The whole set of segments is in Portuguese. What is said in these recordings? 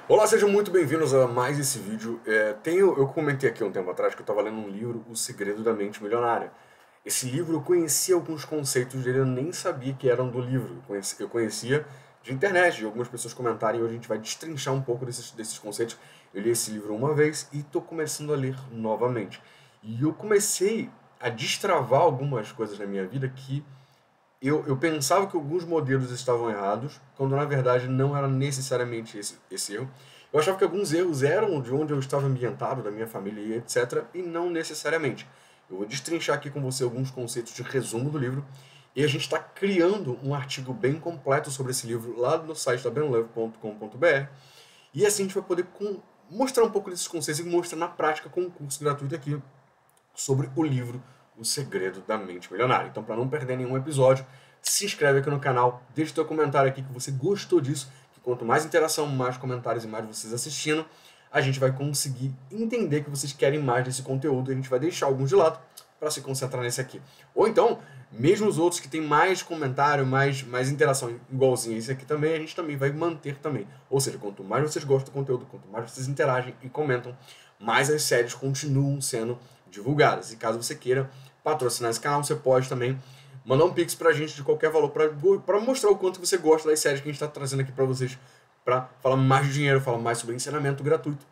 Olá, sejam muito bem-vindos a mais esse vídeo. Eu comentei aqui um tempo atrás que eu estava lendo um livro, O Segredo da Mente Milionária. Esse livro eu conhecia alguns conceitos dele, eu nem sabia que eram do livro. Eu conhecia de internet, de algumas pessoas comentarem, e hoje a gente vai destrinchar um pouco desses conceitos. Eu li esse livro uma vez e estou começando a ler novamente. E eu comecei a destravar algumas coisas na minha vida que eu pensava que alguns modelos estavam errados, quando na verdade não era necessariamente esse erro. Eu achava que alguns erros eram de onde eu estava ambientado, da minha família e etc., e não necessariamente. Eu vou destrinchar aqui com você alguns conceitos de resumo do livro, e a gente está criando um artigo bem completo sobre esse livro lá no site da benlove.com.br, e assim a gente vai poder mostrar um pouco desses conceitos e mostrar na prática com um curso gratuito aqui sobre o livro O Segredo da Mente Milionária. Então, para não perder nenhum episódio, se inscreve aqui no canal, deixa o teu comentário aqui que você gostou disso, que quanto mais interação, mais comentários e mais vocês assistindo, a gente vai conseguir entender que vocês querem mais desse conteúdo e a gente vai deixar alguns de lado para se concentrar nesse aqui. Ou então, mesmo os outros que tem mais comentário, mais interação igualzinho a esse aqui também, a gente também vai manter também. Ou seja, quanto mais vocês gostam do conteúdo, quanto mais vocês interagem e comentam, mais as séries continuam sendo divulgadas. E caso você queira patrocinar esse canal, você pode também mandar um pix pra gente de qualquer valor para mostrar o quanto você gosta das séries que a gente está trazendo aqui para vocês, para falar mais de dinheiro, falar mais sobre ensinamento gratuito,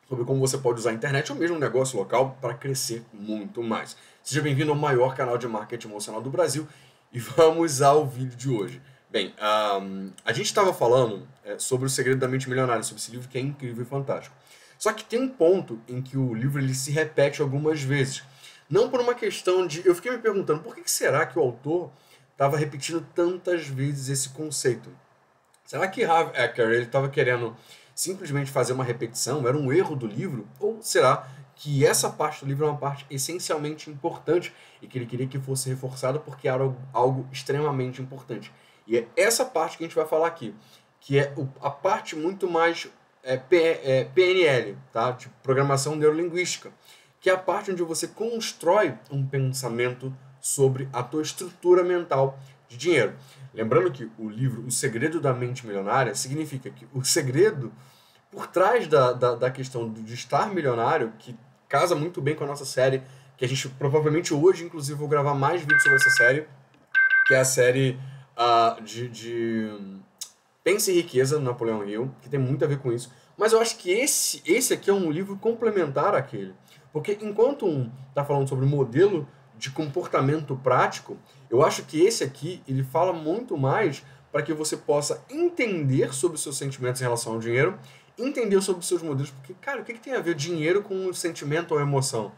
sobre como você pode usar a internet ou mesmo um negócio local para crescer muito mais. Seja bem-vindo ao maior canal de marketing emocional do Brasil e vamos ao vídeo de hoje. Bem, a gente estava falando sobre o Segredo da Mente Milionária, sobre esse livro que é incrível e fantástico. Só que tem um ponto em que o livro ele se repete algumas vezes. Não por uma questão de... Eu fiquei me perguntando por que será que o autor estava repetindo tantas vezes esse conceito. Será que Harv Eker estava querendo simplesmente fazer uma repetição? Era um erro do livro? Ou será que essa parte do livro é uma parte essencialmente importante e que ele queria que fosse reforçada porque era algo extremamente importante? E é essa parte que a gente vai falar aqui, que é a parte muito mais PNL, tá? Tipo, programação neurolinguística, que é a parte onde você constrói um pensamento sobre a tua estrutura mental de dinheiro. Lembrando que o livro O Segredo da Mente Milionária significa que o segredo por trás da questão de estar milionário, que casa muito bem com a nossa série, que a gente provavelmente hoje, inclusive, vou gravar mais vídeos sobre essa série, que é a série de Pense em Riqueza, do Napoleão Hill, que tem muito a ver com isso. Mas eu acho que esse aqui é um livro complementar àquele. Porque enquanto um está falando sobre modelo de comportamento prático, eu acho que esse aqui ele fala muito mais para que você possa entender sobre os seus sentimentos em relação ao dinheiro, entender sobre os seus modelos, porque, cara, o que tem a ver dinheiro com sentimento ou emoção?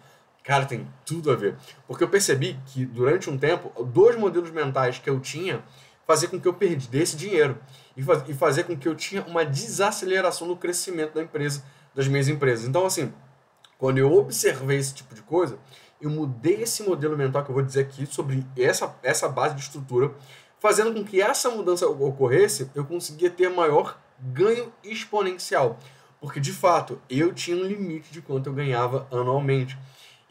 Cara, tem tudo a ver. Porque eu percebi que durante um tempo, dois modelos mentais que eu tinha fazia com que eu perdesse dinheiro e fazer com que eu tinha uma desaceleração no crescimento da empresa, das minhas empresas. Então, assim, quando eu observei esse tipo de coisa, eu mudei esse modelo mental que eu vou dizer aqui sobre essa base de estrutura, fazendo com que essa mudança ocorresse, eu conseguia ter maior ganho exponencial. Porque, de fato, eu tinha um limite de quanto eu ganhava anualmente.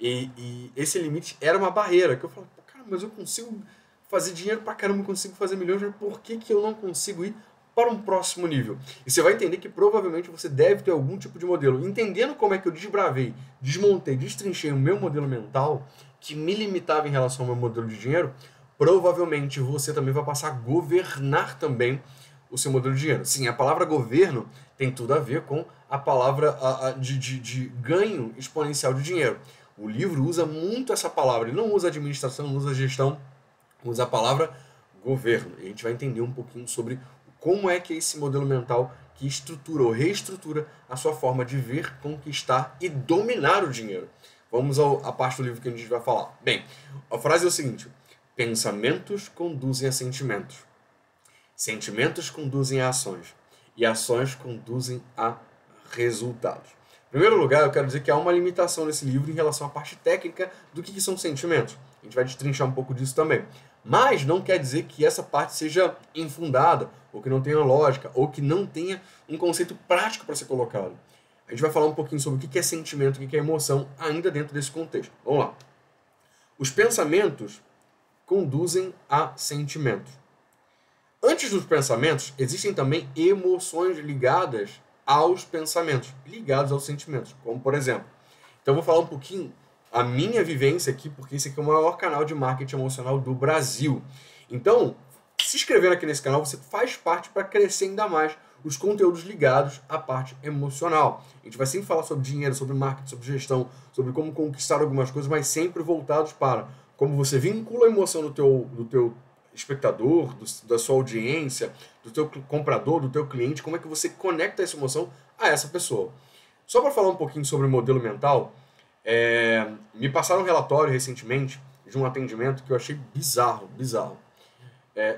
E esse limite era uma barreira, que eu falava, cara, mas eu consigo fazer dinheiro pra caramba, eu consigo fazer milhões, mas por que eu não consigo ir para um próximo nível? E você vai entender que provavelmente você deve ter algum tipo de modelo. Entendendo como é que eu desbravei, desmontei, destrinchei o meu modelo mental, que me limitava em relação ao meu modelo de dinheiro, provavelmente você também vai passar a governar também o seu modelo de dinheiro. Sim, a palavra governo tem tudo a ver com a palavra de ganho exponencial de dinheiro. O livro usa muito essa palavra, ele não usa administração, não usa gestão, usa a palavra governo. E a gente vai entender um pouquinho sobre como é que é esse modelo mental que estrutura ou reestrutura a sua forma de ver, conquistar e dominar o dinheiro. Vamos à parte do livro que a gente vai falar. Bem, a frase é o seguinte: pensamentos conduzem a sentimentos, sentimentos conduzem a ações e ações conduzem a resultados. Em primeiro lugar, eu quero dizer que há uma limitação nesse livro em relação à parte técnica do que são sentimentos. A gente vai destrinchar um pouco disso também. Mas não quer dizer que essa parte seja infundada, ou que não tenha lógica, ou que não tenha um conceito prático para ser colocado. A gente vai falar um pouquinho sobre o que é sentimento, o que é emoção, ainda dentro desse contexto. Vamos lá. Os pensamentos conduzem a sentimentos. Antes dos pensamentos, existem também emoções ligadas aos pensamentos, ligados aos sentimentos, como por exemplo. Então eu vou falar um pouquinho a minha vivência aqui, porque esse aqui é o maior canal de marketing emocional do Brasil. Então, se inscrevendo aqui nesse canal, você faz parte para crescer ainda mais os conteúdos ligados à parte emocional. A gente vai sempre falar sobre dinheiro, sobre marketing, sobre gestão, sobre como conquistar algumas coisas, mas sempre voltados para como você vincula a emoção do teu espectador, da sua audiência, do teu comprador, do teu cliente, como é que você conecta essa emoção a essa pessoa. Só para falar um pouquinho sobre o modelo mental, me passaram um relatório recentemente de um atendimento que eu achei bizarro.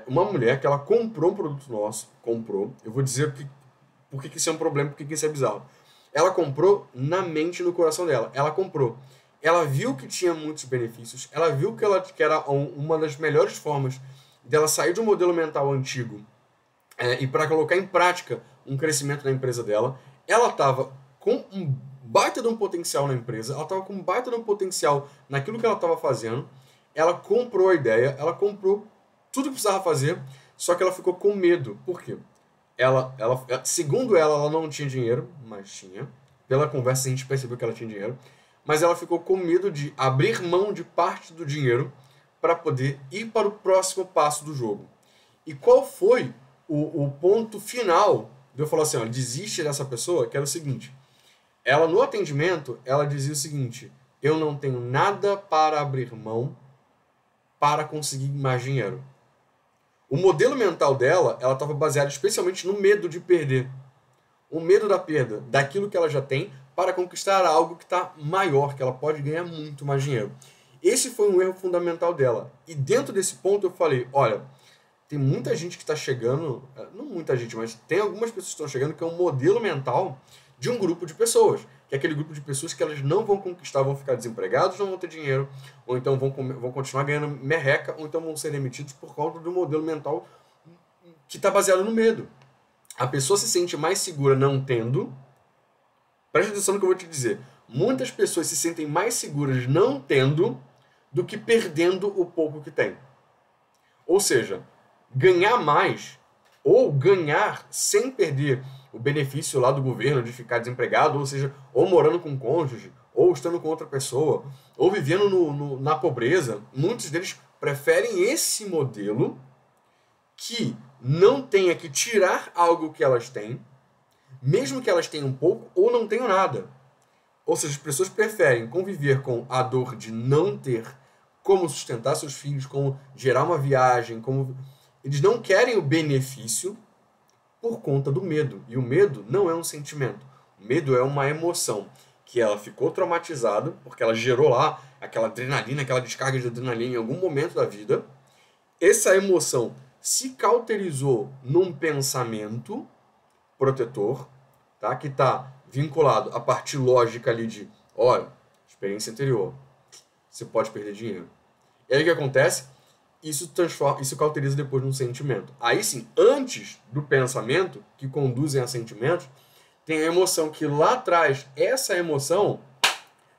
Uma mulher que ela comprou um produto nosso, eu vou dizer por que isso é um problema, por que isso é bizarro. Ela comprou na mente e no coração dela. Ela viu que tinha muitos benefícios, ela viu que era uma das melhores formas dela sair de um modelo mental antigo e para colocar em prática um crescimento na empresa dela. Ela estava com um baita de um potencial na empresa, ela estava com um baita de um potencial naquilo que ela estava fazendo, ela comprou a ideia, ela comprou tudo que precisava fazer, só que ela ficou com medo. Por quê? Segundo ela não tinha dinheiro, mas tinha. Pela conversa a gente percebeu que ela tinha dinheiro. Mas ela ficou com medo de abrir mão de parte do dinheiro para poder ir para o próximo passo do jogo. E qual foi o ponto final de eu falar assim, ó, desiste dessa pessoa? Que era o seguinte, ela no atendimento, ela dizia o seguinte, eu não tenho nada para abrir mão para conseguir mais dinheiro. O modelo mental dela, ela estava baseada especialmente no medo de perder. O medo da perda, daquilo que ela já tem, para conquistar algo que está maior, que ela pode ganhar muito mais dinheiro. Esse foi um erro fundamental dela. E dentro desse ponto eu falei, olha, tem muita gente que está chegando, não muita gente, mas tem algumas pessoas que estão chegando que é um modelo mental de um grupo de pessoas, que é aquele grupo de pessoas que elas não vão conquistar, vão ficar desempregados, não vão ter dinheiro, ou então vão continuar ganhando merreca, ou então vão ser demitidos por conta do modelo mental que está baseado no medo. A pessoa se sente mais segura não tendo. Preste atenção no que eu vou te dizer. Muitas pessoas se sentem mais seguras não tendo do que perdendo o pouco que tem. Ou seja, ganhar mais ou ganhar sem perder o benefício lá do governo de ficar desempregado, ou seja, ou morando com um cônjuge, ou estando com outra pessoa, ou vivendo na pobreza, muitos deles preferem esse modelo que não tenha que tirar algo que elas têm, mesmo que elas tenham pouco ou não tenham nada. Ou seja, as pessoas preferem conviver com a dor de não ter como sustentar seus filhos, como gerar uma viagem, como eles não querem o benefício por conta do medo. E o medo não é um sentimento. O medo é uma emoção que ela ficou traumatizada, porque ela gerou lá aquela adrenalina, aquela descarga de adrenalina em algum momento da vida. Essa emoção se cauterizou num pensamento protetor, tá? Que está vinculado à parte lógica ali de, olha, experiência anterior, você pode perder dinheiro. E aí o que acontece? Isso cauteriza depois num sentimento. Aí sim, antes do pensamento, que conduzem a sentimentos, tem a emoção que lá atrás, essa emoção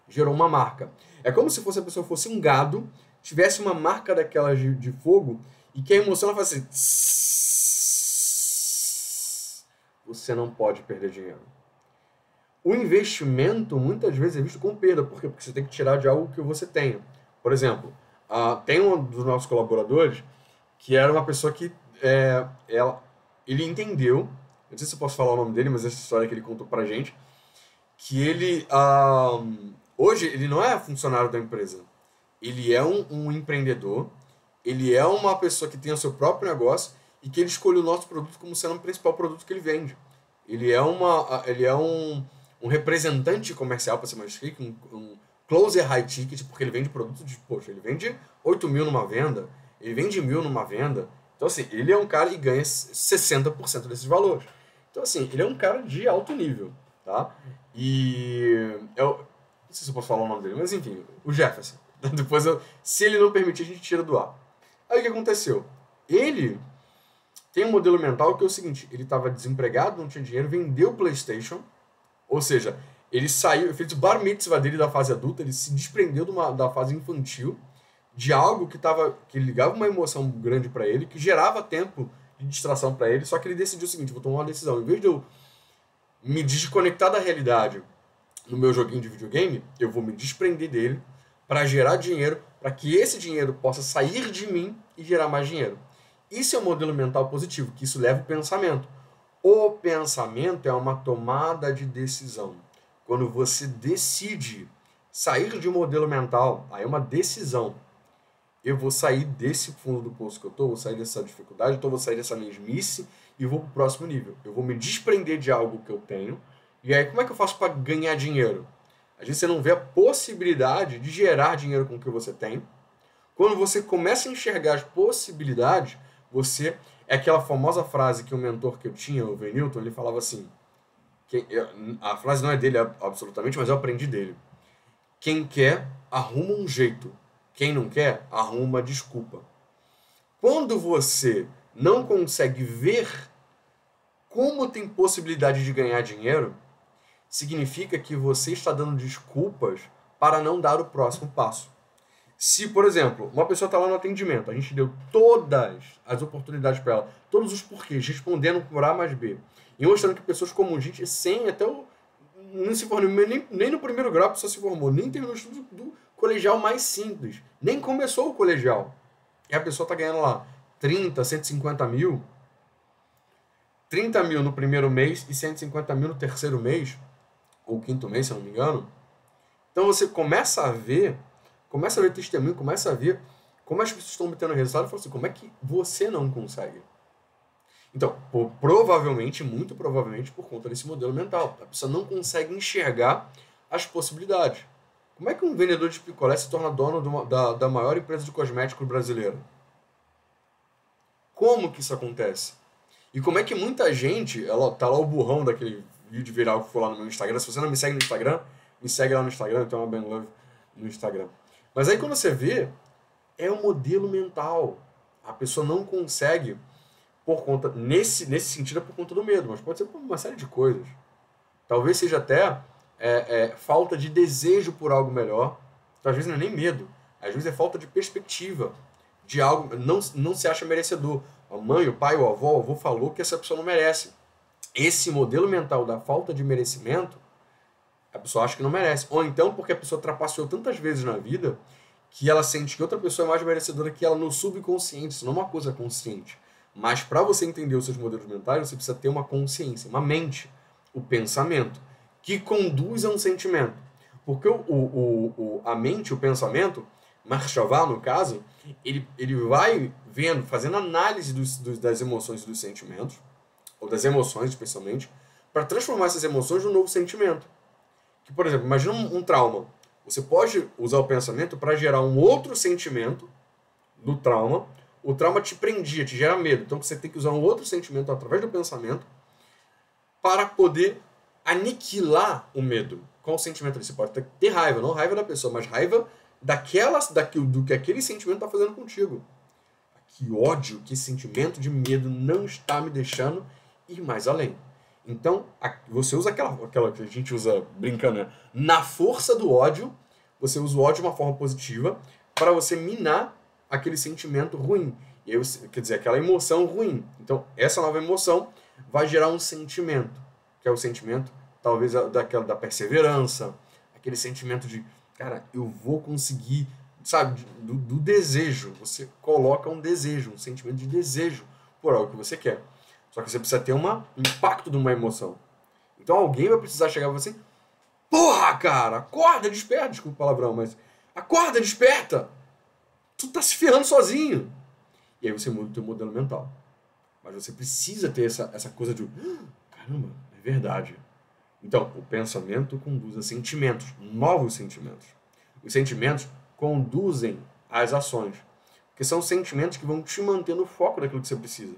gerou uma marca. É como se a pessoa fosse um gado, tivesse uma marca daquelas de fogo, e que a emoção ela faz assim, você não pode perder dinheiro. O investimento muitas vezes é visto como perda. Por quê? Porque você tem que tirar de algo que você tenha. Por exemplo, tem um dos nossos colaboradores que era uma pessoa que ele entendeu, não sei se eu posso falar o nome dele, mas essa história que ele contou pra gente, que ele hoje ele não é funcionário da empresa, ele é um empreendedor, ele é uma pessoa que tem o seu próprio negócio e que ele escolheu o nosso produto como sendo o principal produto que ele vende. Ele é um representante comercial, para ser mais chique, um closer high ticket, porque ele vende produtos de, poxa, ele vende 8 mil numa venda, ele vende 1.000 numa venda. Então, assim, ele é um cara e ganha 60% desses valores. Então, assim, ele é um cara de alto nível, tá? E não sei se eu posso falar o nome dele, mas enfim, o Jefferson. Depois, se ele não permitir, a gente tira do ar. Aí o que aconteceu? Ele tem um modelo mental que é o seguinte, ele estava desempregado, não tinha dinheiro, vendeu o PlayStation, ou seja, ele saiu, fez o bar mitzvah dele da fase adulta, ele se desprendeu da fase infantil, de algo que ligava uma emoção grande para ele, que gerava tempo de distração para ele, só que ele decidiu o seguinte, vou tomar uma decisão, em vez de eu me desconectar da realidade no meu joguinho de videogame, eu vou me desprender dele para gerar dinheiro, para que esse dinheiro possa sair de mim e gerar mais dinheiro. Isso é um modelo mental positivo, que isso leva ao pensamento. O pensamento é uma tomada de decisão. Quando você decide sair de um modelo mental, aí é uma decisão. Eu vou sair desse fundo do poço que eu estou, vou sair dessa dificuldade, então vou sair dessa mesmice e vou para o próximo nível. Eu vou me desprender de algo que eu tenho. E aí, como é que eu faço para ganhar dinheiro? Às vezes você não vê a possibilidade de gerar dinheiro com o que você tem. Quando você começa a enxergar as possibilidades, você... É aquela famosa frase que o mentor que eu tinha, o Venilton, ele falava assim... A frase não é dele absolutamente, mas eu aprendi dele. Quem quer, arruma um jeito. Quem não quer, arruma uma desculpa. Quando você não consegue ver como tem possibilidade de ganhar dinheiro, significa que você está dando desculpas para não dar o próximo passo. Se, por exemplo, uma pessoa está lá no atendimento, a gente deu todas as oportunidades para ela, todos os porquês, respondendo por A mais B, e mostrando que pessoas comuns, gente sem até o... não se formou nem no primeiro grau, a pessoa se formou, nem terminou o estudo do colegial mais simples, nem começou o colegial. E a pessoa está ganhando lá 30, 150 mil, 30 mil no primeiro mês e 150 mil no terceiro mês, ou quinto mês, se eu não me engano. Então você começa a ver testemunho, começa a ver como as pessoas estão obtendo resultado e fala assim, como é que você não consegue? Então, provavelmente, muito provavelmente, por conta desse modelo mental. A pessoa não consegue enxergar as possibilidades. Como é que um vendedor de picolé se torna dono da maior empresa de cosméticos brasileira? Como que isso acontece? E como é que muita gente, ela tá lá o burrão daquele vídeo viral que foi lá no meu Instagram. Se você não me segue no Instagram, me segue lá no Instagram, então é Ben Love no Instagram. Mas aí quando você vê, é um modelo mental. A pessoa não consegue, por conta, nesse sentido é por conta do medo, mas pode ser por uma série de coisas. Talvez seja até falta de desejo por algo melhor. Então, às vezes não é nem medo, às vezes é falta de perspectiva de algo, não se acha merecedor. A mãe, o pai, o avô falou que essa pessoa não merece. Esse modelo mental da falta de merecimento, a pessoa acha que não merece. Ou então porque a pessoa trapaceou tantas vezes na vida que ela sente que outra pessoa é mais merecedora que ela no subconsciente. Isso não é uma coisa consciente. Mas para você entender os seus modelos mentais, você precisa ter uma consciência, uma mente, o pensamento, que conduz a um sentimento. Porque a mente, o pensamento, Marchavá, no caso, ele vai vendo, fazendo análise das emoções e dos sentimentos, ou das emoções especialmente, para transformar essas emoções num novo sentimento. Que, por exemplo, imagina um trauma. Você pode usar o pensamento para gerar um outro sentimento do trauma. O trauma te prendia, te gera medo. Então você tem que usar um outro sentimento através do pensamento para poder aniquilar o medo. Qual o sentimento ali? Você pode ter raiva, não raiva da pessoa, mas raiva do que aquele sentimento está fazendo contigo. Que ódio, que sentimento de medo não está me deixando ir mais além. Então, você usa aquela que a gente usa brincando, né? Na força do ódio, você usa o ódio de uma forma positiva para você minar aquele sentimento ruim. E aí, quer dizer, aquela emoção ruim. Então, essa nova emoção vai gerar um sentimento, que é o sentimento, talvez, da perseverança, aquele sentimento de, cara, eu vou conseguir, sabe, do desejo. Você coloca um desejo, um sentimento de desejo por algo que você quer. Só que você precisa ter um impacto de uma emoção. Então alguém vai precisar chegar e falar assim, porra, cara, acorda, desperta. Desculpa o palavrão, mas acorda, desperta. Tu tá se ferrando sozinho. E aí você muda o teu modelo mental. Mas você precisa ter essa coisa de, caramba, é verdade. Então, o pensamento conduz a sentimentos, novos sentimentos. Os sentimentos conduzem às ações. Porque são sentimentos que vão te manter no foco daquilo que você precisa.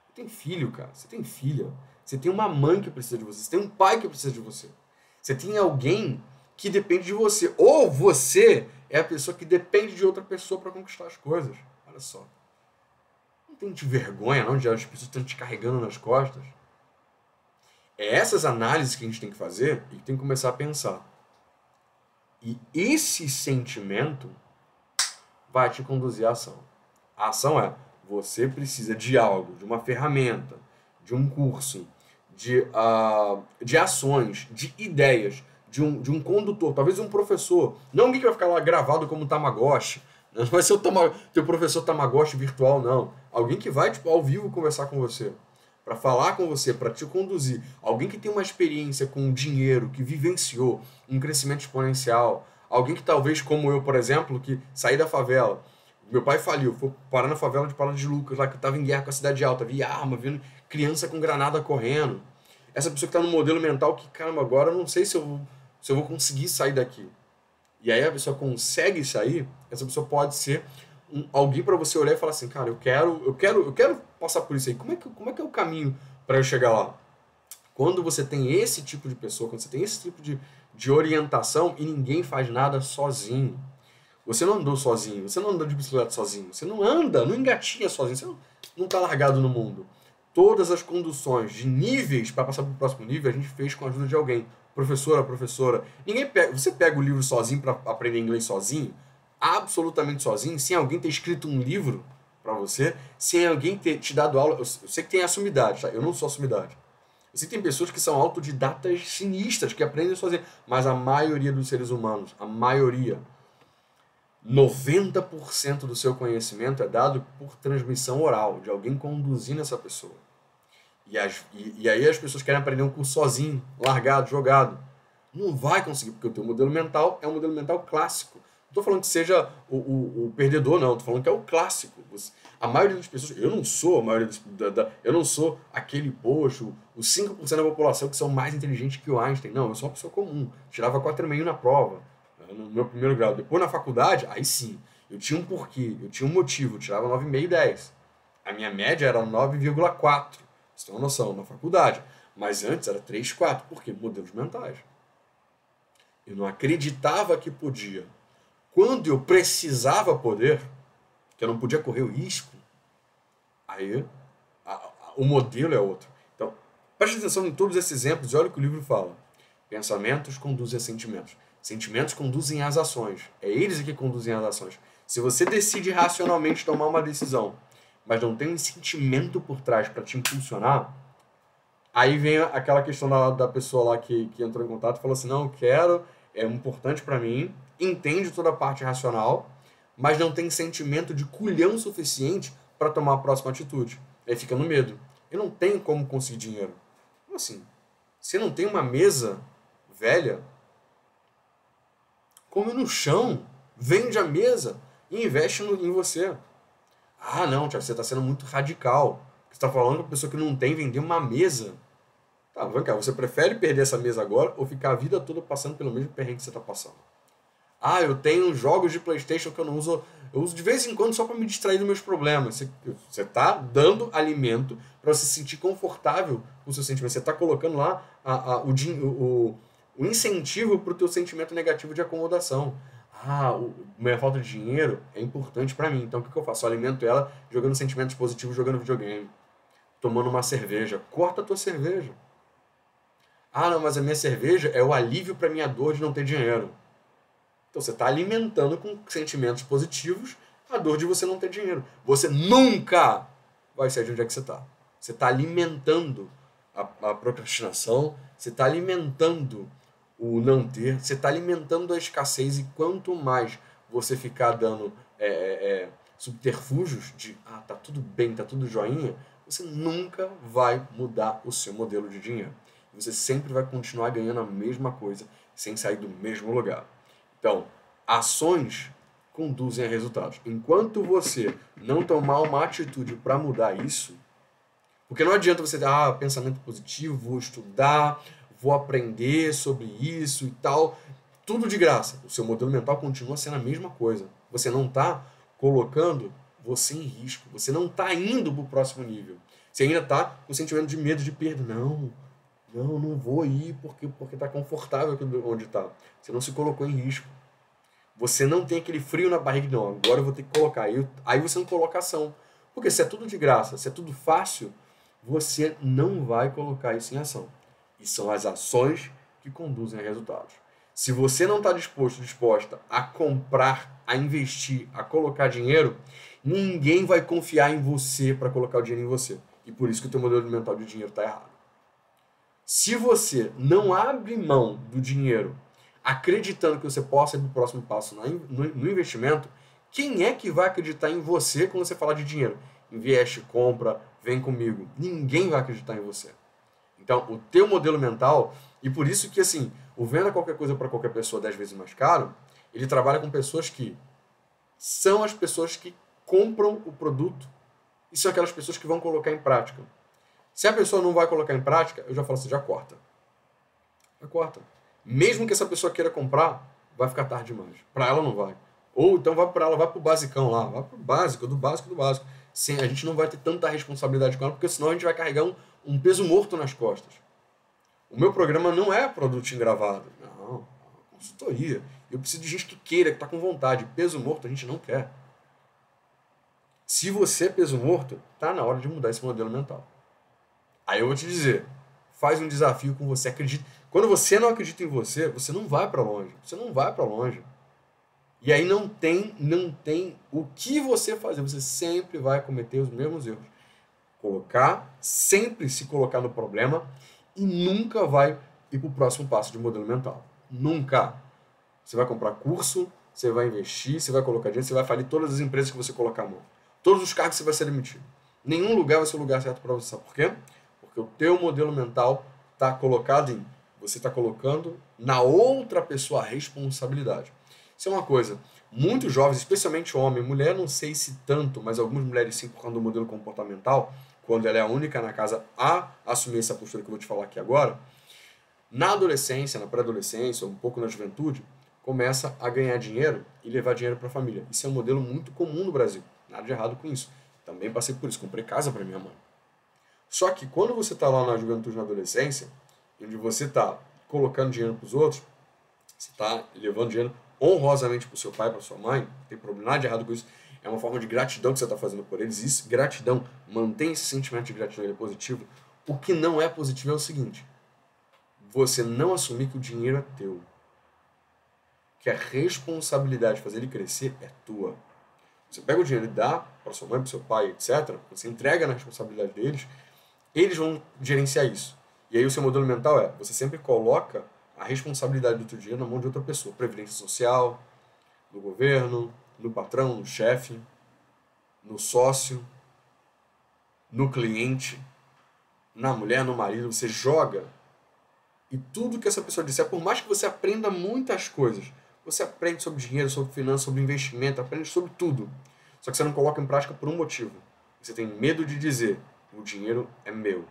Você tem filho, cara. Você tem filha. Você tem uma mãe que precisa de você. Você tem um pai que precisa de você. Você tem alguém que depende de você. Ou você é a pessoa que depende de outra pessoa para conquistar as coisas. Olha só. Não tem de vergonha, não, de as pessoas estão te carregando nas costas. É essas análises que a gente tem que fazer e que tem que começar a pensar. E esse sentimento vai te conduzir à ação. A ação é, você precisa de algo, de uma ferramenta, de um curso, de ações, de ideias, de um condutor, talvez um professor, não alguém que vai ficar lá gravado como Tamagotchi, não vai ser o teu professor Tamagotchi virtual, não. Alguém que vai, tipo, ao vivo conversar com você, para falar com você, para te conduzir. Alguém que tem uma experiência com dinheiro, que vivenciou um crescimento exponencial. Alguém que talvez, como eu, por exemplo, que saí da favela. Meu pai faliu, foi parar na favela de Paula de Lucas, lá que estava em guerra com a cidade alta, via arma, vendo criança com granada correndo. Essa pessoa que está no modelo mental que, caramba, agora eu não sei se eu vou conseguir sair daqui. E aí a pessoa consegue sair, essa pessoa pode ser alguém para você olhar e falar assim, cara, eu quero passar por isso aí. Como é que é o caminho para eu chegar lá? Quando você tem esse tipo de pessoa, quando você tem esse tipo de orientação e ninguém faz nada sozinho. Você não andou sozinho, você não andou de bicicleta sozinho, você não anda, não engatinha sozinho, você não tá largado no mundo. Todas as conduções de níveis para passar para o próximo nível a gente fez com a ajuda de alguém. Professora, professora. Você pega o livro sozinho para aprender inglês sozinho, absolutamente sozinho, sem alguém ter escrito um livro para você, sem alguém ter te dado aula. Eu sei que tem a sumidade, tá? Eu não sou a sumidade. Eu sei que tem pessoas que são autodidatas sinistras, que aprendem sozinho, mas a maioria dos seres humanos, a maioria, 90% do seu conhecimento é dado por transmissão oral, de alguém conduzindo essa pessoa. E aí as pessoas querem aprender um curso sozinho, largado, jogado. Não vai conseguir, porque o teu modelo mental é um modelo mental clássico. Não estou falando que seja o perdedor, não. Estou falando que é o clássico. A maioria das pessoas... Eu não sou a maioria eu não sou aquele, poxa, os 5% da população que são mais inteligentes que o Einstein. Não, eu sou uma pessoa comum. Tirava 4,5 na prova, no meu primeiro grau. Depois na faculdade, aí sim. Eu tinha um porquê, eu tinha um motivo. Eu tirava 9,5 e 10. A minha média era 9,4. Você tem uma noção, na faculdade. Mas antes era 3, 4. Por quê? Modelos mentais. Eu não acreditava que podia. Quando eu precisava poder, que eu não podia correr o risco, aí o modelo é outro. Então, preste atenção em todos esses exemplos e olha o que o livro fala. Pensamentos conduzem a sentimentos. Sentimentos conduzem às ações. É eles que conduzem às ações. Se você decide racionalmente tomar uma decisão, mas não tem um sentimento por trás para te impulsionar, aí vem aquela questão da pessoa lá que entrou em contato e falou assim, não, eu quero, é importante para mim, entende toda a parte racional, mas não tem sentimento de culhão suficiente para tomar a próxima atitude. Aí fica no medo. Eu não tenho como conseguir dinheiro. Como assim? Você não tem uma mesa velha? Come no chão, vende a mesa e investe em você. Ah, não, Thiago, você está sendo muito radical. Você está falando com a pessoa que não tem vender uma mesa. Tá, vem cá, você prefere perder essa mesa agora ou ficar a vida toda passando pelo mesmo perrengue que você está passando? Ah, eu tenho jogos de PlayStation que eu não uso. Eu uso de vez em quando só para me distrair dos meus problemas. Você está dando alimento para você se sentir confortável com o seu sentimento. Você está colocando lá o incentivo para o teu sentimento negativo de acomodação. Ah, minha falta de dinheiro é importante para mim. Então o que eu faço? Eu alimento ela jogando sentimentos positivos, jogando videogame. Tomando uma cerveja. Corta a tua cerveja. Ah, não, mas a minha cerveja é o alívio para minha dor de não ter dinheiro. Então você está alimentando com sentimentos positivos a dor de você não ter dinheiro. Você nunca vai sair de onde é que você está. Você está alimentando a procrastinação, você está alimentando o não ter, você está alimentando a escassez e quanto mais você ficar dando subterfúgios de tá tudo bem, tá tudo joinha, você nunca vai mudar o seu modelo de dinheiro. Você sempre vai continuar ganhando a mesma coisa sem sair do mesmo lugar. Então, ações conduzem a resultados. Enquanto você não tomar uma atitude para mudar isso, porque não adianta você ter pensamento positivo, vou estudar, vou aprender sobre isso e tal, tudo de graça. O seu modelo mental continua sendo a mesma coisa. Você não está colocando você em risco, você não está indo para o próximo nível. Você ainda está com o sentimento de medo de perda. Não vou ir porque está confortável onde está. Você não se colocou em risco. Você não tem aquele frio na barriga, não, agora eu vou ter que colocar. Aí você não coloca ação. Porque se é tudo de graça, se é tudo fácil, você não vai colocar isso em ação. E são as ações que conduzem a resultados. Se você não está disposta a comprar, a investir, a colocar dinheiro, ninguém vai confiar em você para colocar o dinheiro em você. E por isso que o teu modelo mental de dinheiro está errado. Se você não abre mão do dinheiro acreditando que você possa ir para o próximo passo no investimento, quem é que vai acreditar em você quando você falar de dinheiro? Investe, compra, vem comigo. Ninguém vai acreditar em você. Então, o teu modelo mental, e por isso que assim, o venda qualquer coisa para qualquer pessoa 10 vezes mais caro, ele trabalha com pessoas que são as pessoas que compram o produto e são aquelas pessoas que vão colocar em prática. Se a pessoa não vai colocar em prática, eu já falo assim, já corta. Já corta. Mesmo que essa pessoa queira comprar, vai ficar tarde demais. Para ela não vai. Ou então vai para ela, vai pro basicão lá, vai pro básico, do básico, do básico. Sim, a gente não vai ter tanta responsabilidade com ela, porque senão a gente vai carregar um peso morto nas costas. O meu programa não é produto engravado. Não, é consultoria. Eu preciso de gente que queira, que está com vontade. Peso morto a gente não quer. Se você é peso morto, tá na hora de mudar esse modelo mental. Aí eu vou te dizer, faz um desafio com você, acredita. Quando você não acredita em você, você não vai para longe. Você não vai para longe. E aí não tem o que você fazer. Você sempre vai cometer os mesmos erros. Sempre se colocar no problema e nunca vai ir para o próximo passo de modelo mental. Nunca. Você vai comprar curso, você vai investir, você vai colocar dinheiro, você vai falir todas as empresas que você colocar a mão. Todos os cargos você vai ser demitido. Nenhum lugar vai ser o lugar certo para você. Sabe por quê? Porque o teu modelo mental está colocado em... Você está colocando na outra pessoa a responsabilidade. Isso é uma coisa. Muitos jovens, especialmente homem, mulher não sei se tanto, mas algumas mulheres sim, por causa do modelo comportamental, quando ela é a única na casa a assumir essa postura que eu vou te falar aqui agora, na adolescência, na pré-adolescência, ou um pouco na juventude, começa a ganhar dinheiro e levar dinheiro para a família. Isso é um modelo muito comum no Brasil. Nada de errado com isso. Também passei por isso, comprei casa para minha mãe. Só que quando você está lá na juventude, na adolescência, onde você está colocando dinheiro para os outros, você está levando dinheiro honrosamente para o seu pai, para sua mãe, não tem problema, nada de errado com isso. É uma forma de gratidão que você está fazendo por eles. Isso, gratidão, mantém esse sentimento de gratidão, ele é positivo. O que não é positivo é o seguinte: você não assumir que o dinheiro é teu. Que a responsabilidade de fazer ele crescer é tua. Você pega o dinheiro e dá para sua mãe, para seu pai, etc. Você entrega na responsabilidade deles, eles vão gerenciar isso. E aí o seu modelo mental é, você sempre coloca a responsabilidade do teu dinheiro na mão de outra pessoa. Previdência social, no governo, no patrão, no chefe, no sócio, no cliente, na mulher, no marido. Você joga e tudo que essa pessoa disser, por mais que você aprenda muitas coisas, você aprende sobre dinheiro, sobre finanças, sobre investimento, aprende sobre tudo. Só que você não coloca em prática por um motivo. Você tem medo de dizer, o dinheiro é meu.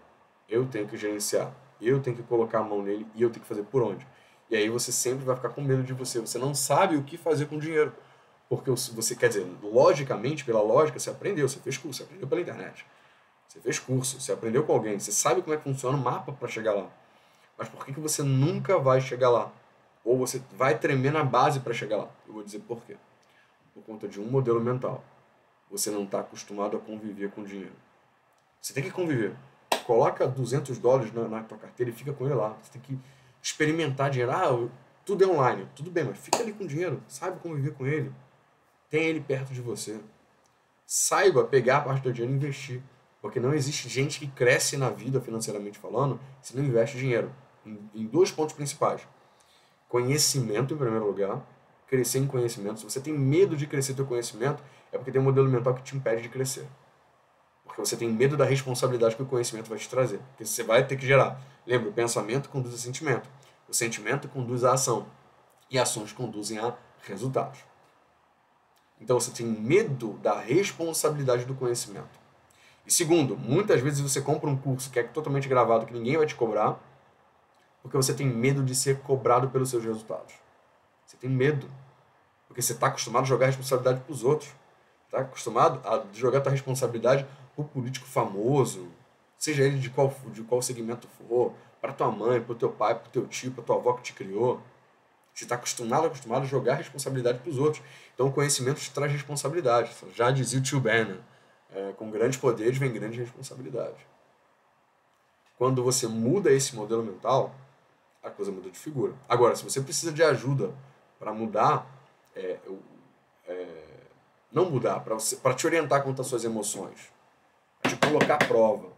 Eu tenho que gerenciar. Eu tenho que colocar a mão nele e eu tenho que fazer por onde. E aí você sempre vai ficar com medo de você. Você não sabe o que fazer com o dinheiro. Porque você, quer dizer, logicamente, pela lógica, você aprendeu, você fez curso, você aprendeu pela internet. Você fez curso, você aprendeu com alguém, você sabe como é que funciona o mapa para chegar lá. Mas por que você nunca vai chegar lá? Ou você vai tremer na base para chegar lá? Eu vou dizer por quê. Por conta de um modelo mental. Você não está acostumado a conviver com dinheiro. Você tem que conviver. Coloca $200 na tua carteira e fica com ele lá. Você tem que experimentar dinheiro. Tudo é online. Tudo bem, mas fica ali com dinheiro. Saiba conviver com ele. Tenha ele perto de você. Saiba pegar a parte do dinheiro e investir. Porque não existe gente que cresce na vida, financeiramente falando, se não investe dinheiro. Em dois pontos principais. Conhecimento, em primeiro lugar. Crescer em conhecimento. Se você tem medo de crescer teu conhecimento, é porque tem um modelo mental que te impede de crescer. Porque você tem medo da responsabilidade que o conhecimento vai te trazer. Porque você vai ter que gerar. Lembra, o pensamento conduz a sentimento. O sentimento conduz a ação. E ações conduzem a resultados. Então você tem medo da responsabilidade do conhecimento. E segundo, muitas vezes você compra um curso que é totalmente gravado, que ninguém vai te cobrar, porque você tem medo de ser cobrado pelos seus resultados. Você tem medo. Porque você está acostumado a jogar a responsabilidade para os outros. Está acostumado a jogar a tua responsabilidade para o político famoso, seja ele de qual segmento for, para tua mãe, para o teu pai, para o teu tio, para tua avó que te criou. Você está acostumado a jogar a responsabilidade para os outros. Então o conhecimento te traz responsabilidade. Já dizia o tio Ben, né? Com grandes poderes vem grande responsabilidade. Quando você muda esse modelo mental, a coisa muda de figura. Agora, se você precisa de ajuda para mudar, não mudar, para te orientar quanto às suas emoções, para te colocar à prova,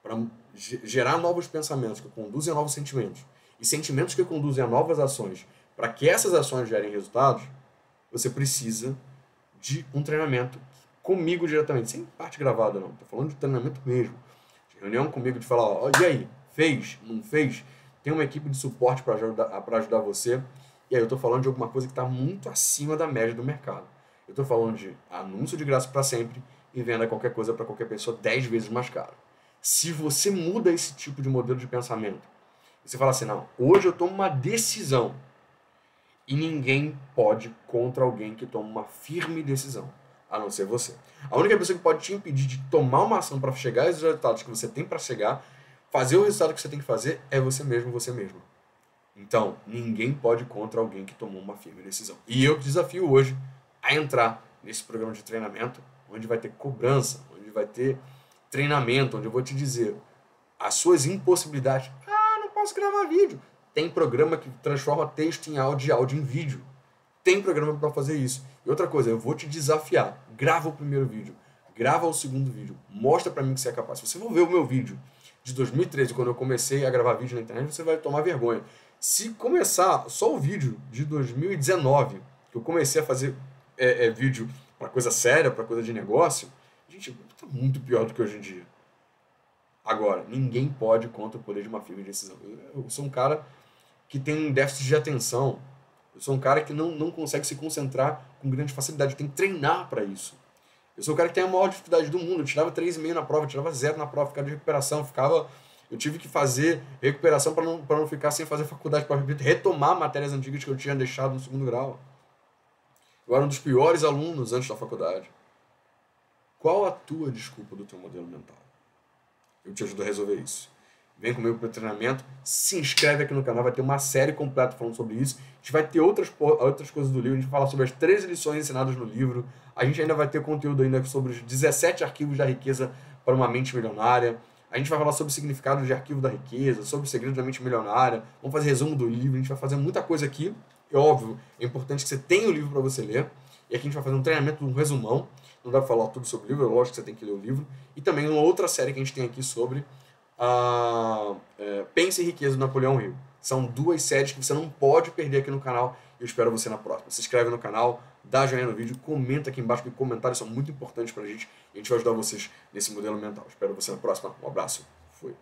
para gerar novos pensamentos que conduzem a novos sentimentos, e sentimentos que conduzem a novas ações, para que essas ações gerem resultados, você precisa de um treinamento comigo diretamente, sem parte gravada não, estou falando de treinamento mesmo, de reunião comigo, de falar, ó, e aí, fez, não fez? Tem uma equipe de suporte para ajudar você, e aí eu estou falando de alguma coisa que está muito acima da média do mercado. Eu estou falando de anúncio de graça para sempre e venda qualquer coisa para qualquer pessoa 10 vezes mais caro. Se você muda esse tipo de modelo de pensamento, e você fala assim, não, hoje eu tomo uma decisão, e ninguém pode contra alguém que toma uma firme decisão, a não ser você. A única pessoa que pode te impedir de tomar uma ação para chegar aos resultados que você tem para chegar, fazer o resultado que você tem que fazer, é você mesmo, você mesmo. Então, ninguém pode contra alguém que tomou uma firme decisão. E eu te desafio hoje a entrar nesse programa de treinamento, onde vai ter cobrança, onde vai ter treinamento, onde eu vou te dizer as suas impossibilidades. Ah, não posso gravar vídeo. Tem programa que transforma texto em áudio e áudio em vídeo. Tem programa para fazer isso. E outra coisa, eu vou te desafiar. Grava o primeiro vídeo. Grava o segundo vídeo. Mostra para mim que você é capaz. Se você for ver o meu vídeo de 2013, quando eu comecei a gravar vídeo na internet, você vai tomar vergonha. Se começar só o vídeo de 2019, que eu comecei a fazer vídeo para coisa séria, para coisa de negócio, gente, tá muito pior do que hoje em dia. Agora, ninguém pode contra o poder de uma firme decisão. Eu sou um cara que tem um déficit de atenção. Eu sou um cara que não consegue se concentrar com grande facilidade. Eu tenho que treinar para isso. Eu sou o cara que tem a maior dificuldade do mundo. Eu tirava 3,5 na prova, eu tirava 0 na prova, ficava de recuperação, eu tive que fazer recuperação para não ficar sem fazer faculdade, para retomar matérias antigas que eu tinha deixado no segundo grau. Eu era um dos piores alunos antes da faculdade. Qual a tua desculpa do teu modelo mental? Eu te ajudo a resolver isso. Vem comigo para o treinamento, se inscreve aqui no canal, vai ter uma série completa falando sobre isso. A gente vai ter outras coisas do livro, a gente vai falar sobre as 13 lições ensinadas no livro. A gente ainda vai ter conteúdo ainda sobre os 17 arquivos da riqueza para uma mente milionária. A gente vai falar sobre o significado de arquivo da riqueza, sobre o segredo da mente milionária. Vamos fazer resumo do livro, a gente vai fazer muita coisa aqui. É óbvio, é importante que você tenha o livro para você ler. E aqui a gente vai fazer um treinamento, um resumão. Não dá para falar tudo sobre o livro, é lógico que você tem que ler o livro. E também uma outra série que a gente tem aqui sobre Pense em Riqueza, do Napoleão Hill. São 2 séries que você não pode perder aqui no canal. Eu espero você na próxima. Se inscreve no canal, dá joinha no vídeo, comenta aqui embaixo, porque comentários são muito importantes pra gente. E a gente vai ajudar vocês nesse modelo mental. Espero você na próxima. Um abraço. Fui.